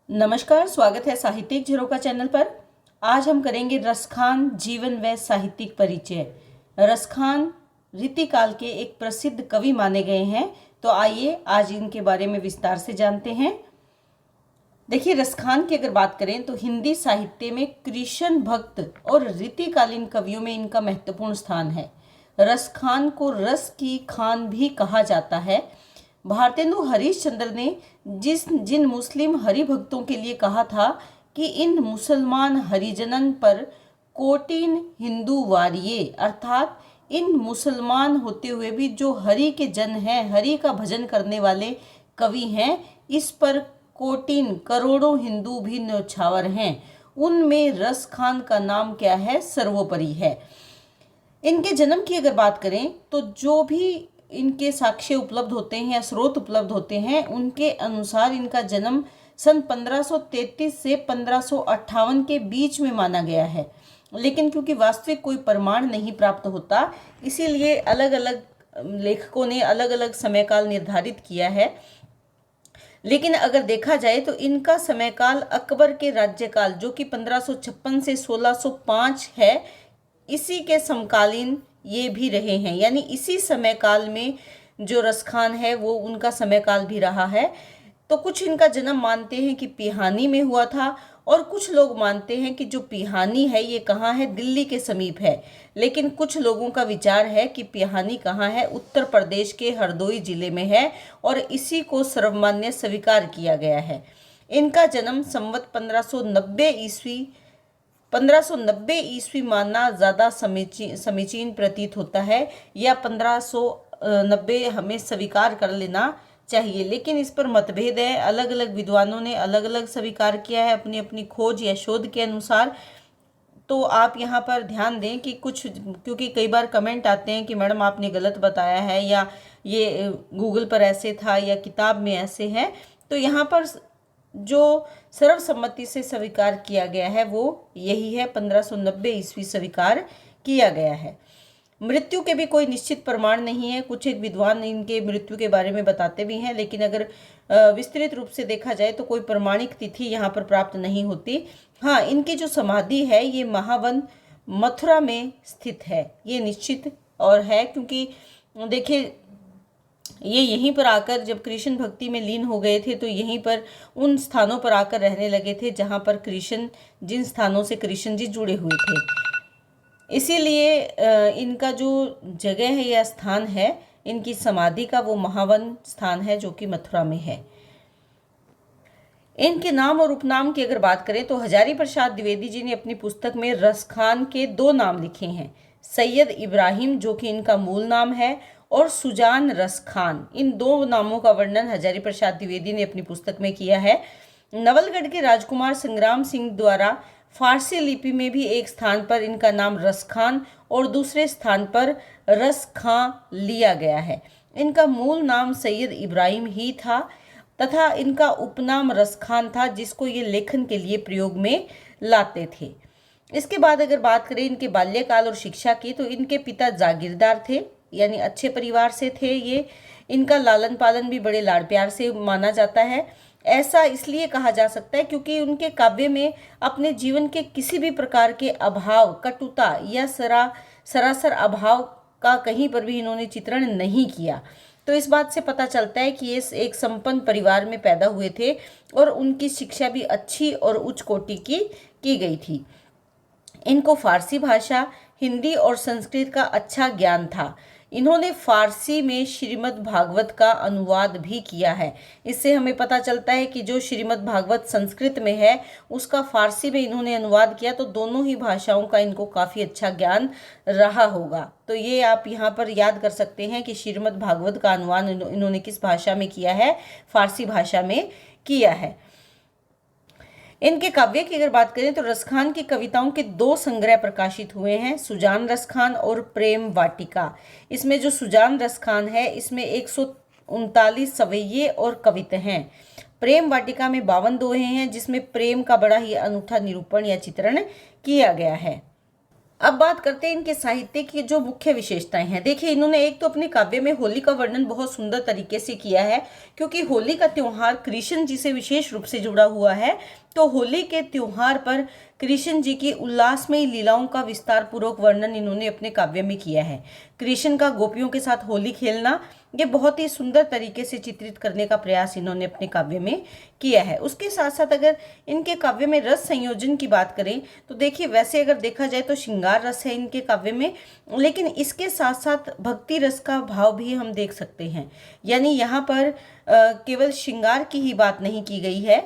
नमस्कार, स्वागत है साहित्यिक झरोखा चैनल पर। आज हम करेंगे रसखान जीवन व साहित्यिक परिचय। रसखान रीतिकाल के एक प्रसिद्ध कवि माने गए हैं, तो आइए आज इनके बारे में विस्तार से जानते हैं। देखिए, रसखान की अगर बात करें तो हिंदी साहित्य में कृष्ण भक्त और रीतिकालीन कवियों में इनका महत्वपूर्ण स्थान है। रसखान को रस की खान भी कहा जाता है। भारतेंदु हरिश्चंद्र ने जिन मुस्लिम हरिभक्तों के लिए कहा था कि इन मुसलमान हरिजनन पर कोटिन हिंदू वारिये, अर्थात इन मुसलमान होते हुए भी जो हरि के जन हैं, हरि का भजन करने वाले कवि हैं, इस पर कोटिन करोड़ों हिंदू भी न्यौछावर हैं। उनमें रस खान का नाम क्या है, सर्वोपरि है। इनके जन्म की अगर बात करें तो जो भी इनके साक्ष्य उपलब्ध होते हैं या स्रोत उपलब्ध होते हैं, उनके अनुसार इनका जन्म सन 1533 से 1558 के बीच में माना गया है। लेकिन क्योंकि वास्तविक कोई प्रमाण नहीं प्राप्त होता, इसीलिए अलग अलग लेखकों ने अलग अलग समय काल निर्धारित किया है। लेकिन अगर देखा जाए तो इनका समयकाल अकबर के राज्यकाल, जो कि 1556 से 1605 है, इसी के समकालीन ये भी रहे हैं। यानी इसी समय काल में जो रसखान है वो उनका समय काल भी रहा है। तो कुछ इनका जन्म मानते हैं कि पिहानी में हुआ था, और कुछ लोग मानते हैं कि जो पिहानी है ये कहाँ है, दिल्ली के समीप है। लेकिन कुछ लोगों का विचार है कि पिहानी कहाँ है, उत्तर प्रदेश के हरदोई जिले में है, और इसी को सर्वमान्य स्वीकार किया गया है। इनका जन्म संवत 1590 ईस्वी मानना ज़्यादा समीचीन प्रतीत होता है, या 1590 हमें स्वीकार कर लेना चाहिए। लेकिन इस पर मतभेद है, अलग अलग विद्वानों ने अलग अलग स्वीकार किया है अपनी अपनी खोज या शोध के अनुसार। तो आप यहाँ पर ध्यान दें कि क्योंकि कई बार कमेंट आते हैं कि मैडम आपने गलत बताया है, या ये गूगल पर ऐसे था या किताब में ऐसे है। तो यहाँ पर जो सर्वसम्मति से स्वीकार किया गया है वो यही है, 1590 ईस्वी स्वीकार किया गया है। मृत्यु के भी कोई निश्चित प्रमाण नहीं है। कुछ एक विद्वान इनके मृत्यु के बारे में बताते भी हैं, लेकिन अगर विस्तृत रूप से देखा जाए तो कोई प्रमाणिक तिथि यहाँ पर प्राप्त नहीं होती। हाँ, इनकी जो समाधि है ये महावन मथुरा में स्थित है, ये निश्चित और है, क्योंकि देखिए ये यहीं पर आकर जब कृष्ण भक्ति में लीन हो गए थे तो यहीं पर उन स्थानों पर आकर रहने लगे थे जहाँ पर जिन स्थानों से कृष्ण जी जुड़े हुए थे। इसीलिए इनका जो जगह है या स्थान है इनकी समाधि का, वो महावन स्थान है जो कि मथुरा में है। इनके नाम और उपनाम की अगर बात करें तो हजारी प्रसाद द्विवेदी जी ने अपनी पुस्तक में रसखान के 2 नाम लिखे हैं, सैयद इब्राहिम जो कि इनका मूल नाम है, और सुजान रसखान। इन 2 नामों का वर्णन हजारी प्रसाद द्विवेदी ने अपनी पुस्तक में किया है। नवलगढ़ के राजकुमार संग्राम सिंह द्वारा फारसी लिपि में भी एक स्थान पर इनका नाम रसखान और दूसरे स्थान पर रसखां लिया गया है। इनका मूल नाम सैयद इब्राहिम ही था तथा इनका उपनाम रसखान था, जिसको ये लेखन के लिए प्रयोग में लाते थे। इसके बाद अगर बात करें इनके बाल्यकाल और शिक्षा की, तो इनके पिता जागीरदार थे, यानी अच्छे परिवार से थे ये। इनका लालन पालन भी बड़े लाड़ प्यार से माना जाता है। ऐसा इसलिए कहा जा सकता है क्योंकि उनके काव्य में अपने जीवन के किसी भी प्रकार के अभाव, कटुता या सरासर अभाव का कहीं पर भी इन्होंने चित्रण नहीं किया। तो इस बात से पता चलता है कि ये एक संपन्न परिवार में पैदा हुए थे और उनकी शिक्षा भी अच्छी और उच्च कोटि की गई थी। इनको फारसी भाषा, हिंदी और संस्कृत का अच्छा ज्ञान था। इन्होंने फारसी में श्रीमद् भागवत का अनुवाद भी किया है। इससे हमें पता चलता है कि जो श्रीमद् भागवत संस्कृत में है उसका फारसी में इन्होंने अनुवाद किया, तो दोनों ही भाषाओं का इनको काफ़ी अच्छा ज्ञान रहा होगा। तो ये आप यहाँ पर याद कर सकते हैं कि श्रीमद् भागवत का अनुवाद इन्होंने किस भाषा में किया है, फारसी भाषा में किया है। इनके काव्य की अगर बात करें तो रसखान की कविताओं के 2 संग्रह प्रकाशित हुए हैं, सुजान रसखान और प्रेम वाटिका। इसमें जो सुजान रसखान है इसमें 139 सवैये और कविता हैं। प्रेम वाटिका में 52 दोहे हैं, जिसमें प्रेम का बड़ा ही अनूठा निरूपण या चित्रण किया गया है। अब बात करते हैं इनके साहित्य की जो मुख्य विशेषताएं हैं। देखिए, इन्होंने एक तो अपने काव्य में होली का वर्णन बहुत सुंदर तरीके से किया है, क्योंकि होली का त्योहार कृष्ण जी से विशेष रूप से जुड़ा हुआ है। तो होली के त्योहार पर कृष्ण जी की उल्लासमयी लीलाओं का विस्तार पूर्वक वर्णन इन्होंने अपने काव्य में किया है। कृष्ण का गोपियों के साथ होली खेलना, ये बहुत ही सुंदर तरीके से चित्रित करने का प्रयास इन्होंने अपने काव्य में किया है। उसके साथ साथ अगर इनके काव्य में रस संयोजन की बात करें तो देखिए, वैसे अगर देखा जाए तो श्रृंगार रस है इनके काव्य में, लेकिन इसके साथ साथ भक्ति रस का भाव भी हम देख सकते हैं। यानी यहाँ पर केवल श्रृंगार की ही बात नहीं की गई है।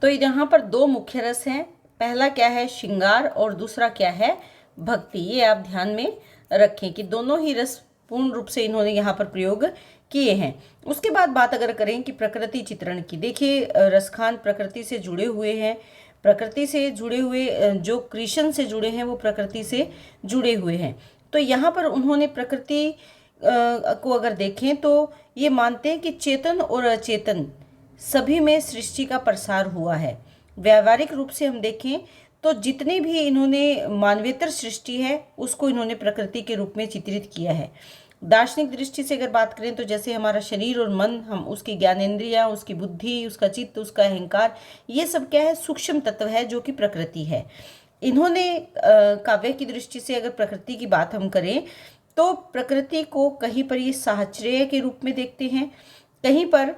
तो यहाँ पर दो मुख्य रस हैं, पहला क्या है श्रृंगार और दूसरा क्या है भक्ति। ये आप ध्यान में रखें कि दोनों ही रस पूर्ण रूप से इन्होंने यहाँ पर प्रयोग किए हैं। उसके बाद बात अगर करें कि प्रकृति चित्रण की, देखिए रसखान प्रकृति से जुड़े हुए हैं, प्रकृति से जुड़े हुए जो कृष्ण से जुड़े हैं वो प्रकृति से जुड़े हुए हैं। तो यहाँ पर उन्होंने प्रकृति को अगर देखें तो ये मानते हैं कि चेतन और अचेतन सभी में सृष्टि का प्रसार हुआ है। व्यावहारिक रूप से हम देखें तो जितने भी इन्होंने मानवेतर सृष्टि है उसको इन्होंने प्रकृति के रूप में चित्रित किया है। दार्शनिक दृष्टि से अगर बात करें तो जैसे हमारा शरीर और मन, हम उसकी ज्ञानेंद्रियां, उसकी बुद्धि, उसका चित्त, उसका अहंकार, ये सब क्या है सूक्ष्म तत्व है जो कि प्रकृति है। इन्होंने काव्य की दृष्टि से अगर प्रकृति की बात हम करें तो प्रकृति को कहीं पर ये साहचर्य के रूप में देखते हैं, कहीं पर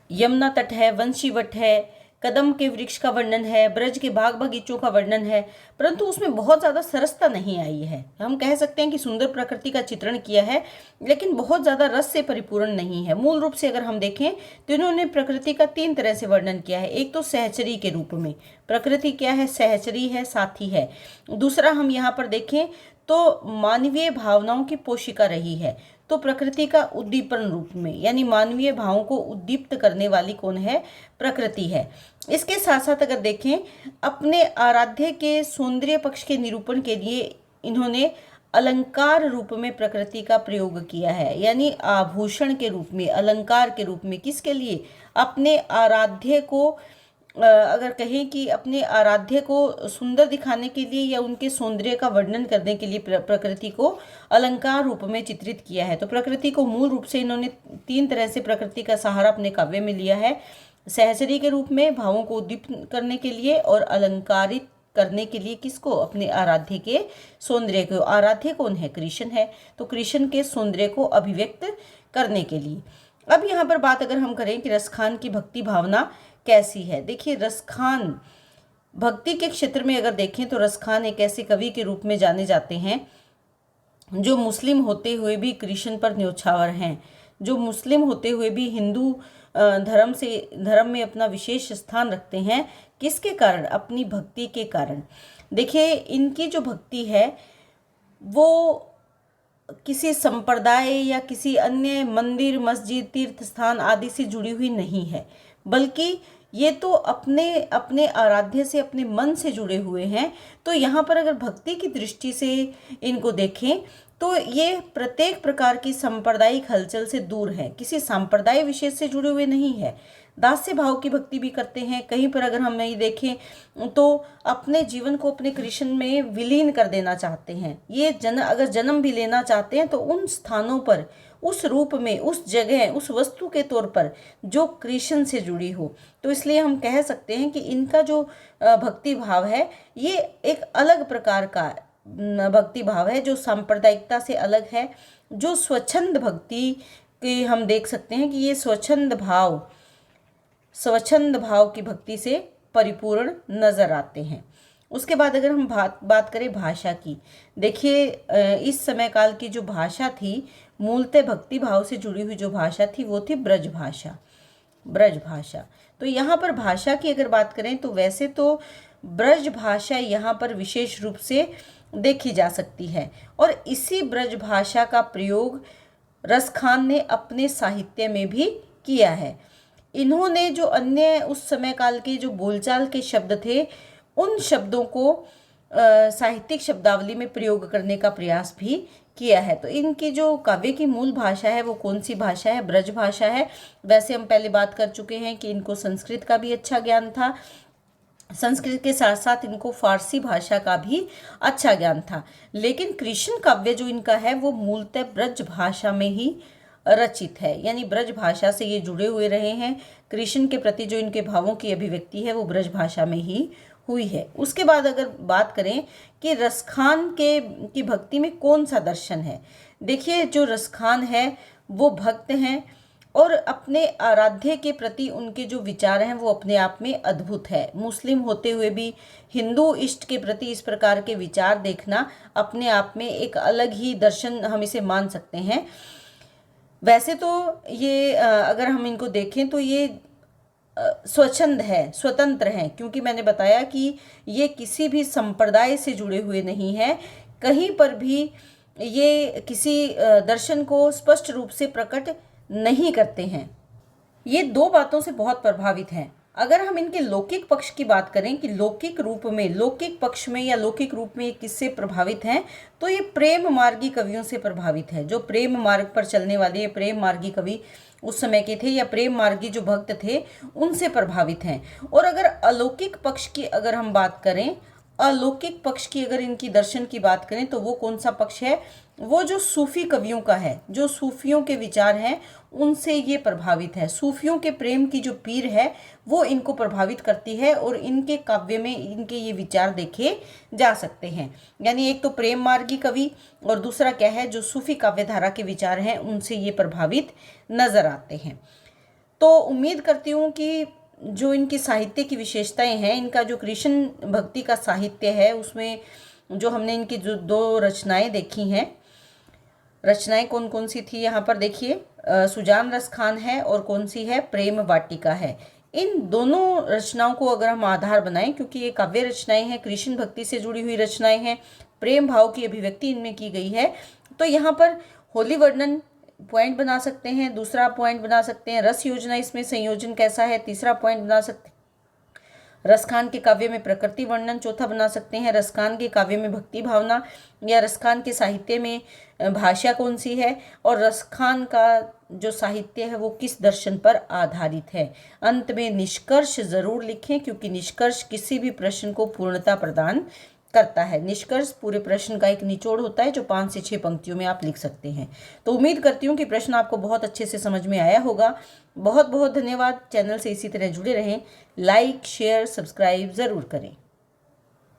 यमुना तट है, वंशीवट है, कदम के वृक्ष का वर्णन है, ब्रज के बाग बगीचों का वर्णन है, परंतु उसमें बहुत ज़्यादा सरसता नहीं आई है। हम कह सकते हैं कि सुंदर प्रकृति का चित्रण किया है, लेकिन बहुत ज़्यादा रस से परिपूर्ण नहीं है। मूल रूप से अगर हम देखें तो इन्होंने प्रकृति का तीन तरह से वर्णन किया है। एक तो सहचरी के रूप में, प्रकृति क्या है, सहचरी है, साथी है। दूसरा हम यहाँ पर देखें तो मानवीय भावनाओं की पोषिका रही है, तो प्रकृति का उद्दीपन रूप में, यानी मानवीय भावों को उद्दीप्त करने वाली कौन है, प्रकृति है। इसके साथ साथ अगर देखें अपने आराध्य के सौंदर्य पक्ष के निरूपण के लिए इन्होंने अलंकार रूप में प्रकृति का प्रयोग किया है, यानी आभूषण के रूप में, अलंकार के रूप में। किसके लिए, अपने आराध्य को अगर कहें कि अपने आराध्य को सुंदर दिखाने के लिए या उनके सौंदर्य का वर्णन करने के लिए प्रकृति को अलंकार रूप में चित्रित किया है। तो प्रकृति को मूल रूप से इन्होंने तीन तरह से प्रकृति का सहारा अपने काव्य में लिया है, सहचरी के रूप में भावों को उद्दीपित करने के लिए, और अलंकारित करने के लिए किसको, अपने आराध्य के सौंदर्य को। आराध्य कौन है, कृष्ण है, तो कृष्ण के सौंदर्य को अभिव्यक्त करने के लिए। अब यहाँ पर बात अगर हम करें कि रसखान की भक्ति भावना कैसी है, देखिए रसखान भक्ति के क्षेत्र में अगर देखें तो रसखान एक ऐसे कवि के रूप में जाने जाते हैं जो मुस्लिम होते हुए भी कृष्ण पर न्योछावर हैं, जो मुस्लिम होते हुए भी हिंदू धर्म में अपना विशेष स्थान रखते हैं। किसके कारण, अपनी भक्ति के कारण। देखिए इनकी जो भक्ति है वो किसी संप्रदाय या किसी अन्य मंदिर, मस्जिद, तीर्थ स्थान आदि से जुड़ी हुई नहीं है, बल्कि ये तो अपने अपने आराध्य से, अपने मन से जुड़े हुए हैं। तो यहाँ पर अगर भक्ति की दृष्टि से इनको देखें तो ये प्रत्येक प्रकार की सांप्रदायिक हलचल से दूर है, किसी संप्रदाय विशेष से जुड़े हुए नहीं है। दास्य भाव की भक्ति भी करते हैं। कहीं पर अगर हम ये देखें तो अपने जीवन को अपने कृष्ण में विलीन कर देना चाहते हैं। ये अगर जन्म भी लेना चाहते हैं तो उन स्थानों पर, उस रूप में, उस जगह, उस वस्तु के तौर पर जो कृष्ण से जुड़ी हो। तो इसलिए हम कह सकते हैं कि इनका जो भक्ति भाव है ये एक अलग प्रकार का भक्ति भाव है, जो सांप्रदायिकता से अलग है, जो स्वच्छंद भक्ति के हम देख सकते हैं कि ये स्वच्छंद भाव की भक्ति से परिपूर्ण नजर आते हैं। उसके बाद अगर हम बात करें भाषा की, देखिए इस समय काल की जो भाषा थी, मूलतः भक्ति भाव से जुड़ी हुई जो भाषा थी वो थी ब्रज भाषा। तो यहाँ पर भाषा की अगर बात करें तो वैसे तो ब्रज भाषा यहाँ पर विशेष रूप से देखी जा सकती है, और इसी ब्रज भाषा का प्रयोग रसखान ने अपने साहित्य में भी किया है। इन्होंने जो अन्य उस समय काल के जो बोलचाल के शब्द थे उन शब्दों को साहित्यिक शब्दावली में प्रयोग करने का प्रयास भी किया है। तो इनकी जो काव्य की मूल भाषा है वो कौन सी भाषा है, ब्रज भाषा है। वैसे हम पहले बात कर चुके हैं कि इनको संस्कृत का भी अच्छा ज्ञान था, संस्कृत के साथ साथ इनको फारसी भाषा का भी अच्छा ज्ञान था। लेकिन कृष्ण काव्य जो इनका है वो मूलतः ब्रज भाषा में ही रचित है, यानी ब्रज भाषा से ये जुड़े हुए रहे हैं। कृष्ण के प्रति जो इनके भावों की अभिव्यक्ति है वो ब्रज भाषा में ही हुई है। उसके बाद अगर बात करें कि रसखान के की भक्ति में कौन सा दर्शन है, देखिए जो रसखान है वो भक्त हैं और अपने आराध्य के प्रति उनके जो विचार हैं वो अपने आप में अद्भुत है। मुस्लिम होते हुए भी हिंदू इष्ट के प्रति इस प्रकार के विचार देखना अपने आप में एक अलग ही दर्शन हम इसे मान सकते हैं। वैसे तो ये अगर हम इनको देखें तो ये स्वच्छंद है, स्वतंत्र हैं, क्योंकि मैंने बताया कि ये किसी भी संप्रदाय से जुड़े हुए नहीं है। कहीं पर भी ये किसी दर्शन को स्पष्ट रूप से प्रकट नहीं करते हैं। ये दो बातों से बहुत प्रभावित हैं। अगर हम इनके लौकिक पक्ष की बात करें कि लौकिक रूप में, लौकिक पक्ष में या लौकिक रूप में ये किससे प्रभावित हैं, तो ये प्रेम मार्गी कवियों से प्रभावित है। जो प्रेम मार्ग पर चलने वाले प्रेम मार्गी कवि उस समय के थे या प्रेम मार्गी जो भक्त थे उनसे प्रभावित हैं। और अगर अलौकिक पक्ष की अगर हम बात करें, अलौकिक पक्ष की अगर इनकी दर्शन की बात करें तो वो कौन सा पक्ष है, वो जो सूफी कवियों का है, जो सूफियों के विचार हैं उनसे ये प्रभावित है। सूफियों के प्रेम की जो पीर है वो इनको प्रभावित करती है और इनके काव्य में इनके ये विचार देखे जा सकते हैं। यानी एक तो प्रेम मार्गी कवि और दूसरा क्या है, जो सूफी काव्य धारा के विचार हैं उनसे ये प्रभावित नजर आते हैं। तो उम्मीद करती हूँ कि जो इनकी साहित्य की विशेषताएं हैं, इनका जो कृष्ण भक्ति का साहित्य है उसमें जो हमने इनकी जो दो रचनाएं देखी हैं, रचनाएं कौन कौन सी थी यहाँ पर देखिए, सुजान रसखान है और कौन सी है, प्रेम वाटिका है। इन दोनों रचनाओं को अगर हम आधार बनाएं, क्योंकि ये काव्य रचनाएं हैं, कृष्ण भक्ति से जुड़ी हुई रचनाएं हैं, प्रेम भाव की अभिव्यक्ति इनमें की गई है, तो यहाँ पर होली वर्णन पॉइंट बना सकते हैं। दूसरा पॉइंट बना सकते हैं रस योजना, इसमें संयोजन कैसा है। तीसरा पॉइंट बना सकते हैं रसखान के काव्य में प्रकृति वर्णन। चौथा बना सकते हैं रसखान के काव्य में भक्ति भावना या रसखान के साहित्य में भाषा कौन सी है और रसखान का जो साहित्य है वो किस दर्शन पर आधारित है। अंत में निष्कर्ष जरूर लिखें, क्योंकि निष्कर्ष किसी भी प्रश्न को पूर्णता प्रदान करता है। निष्कर्ष पूरे प्रश्न का एक निचोड़ होता है जो 5 से 6 पंक्तियों में आप लिख सकते हैं। तो उम्मीद करती हूँ कि प्रश्न आपको बहुत अच्छे से समझ में आया होगा। बहुत बहुत धन्यवाद। चैनल से इसी तरह जुड़े रहें। लाइक शेयर सब्सक्राइब ज़रूर करें।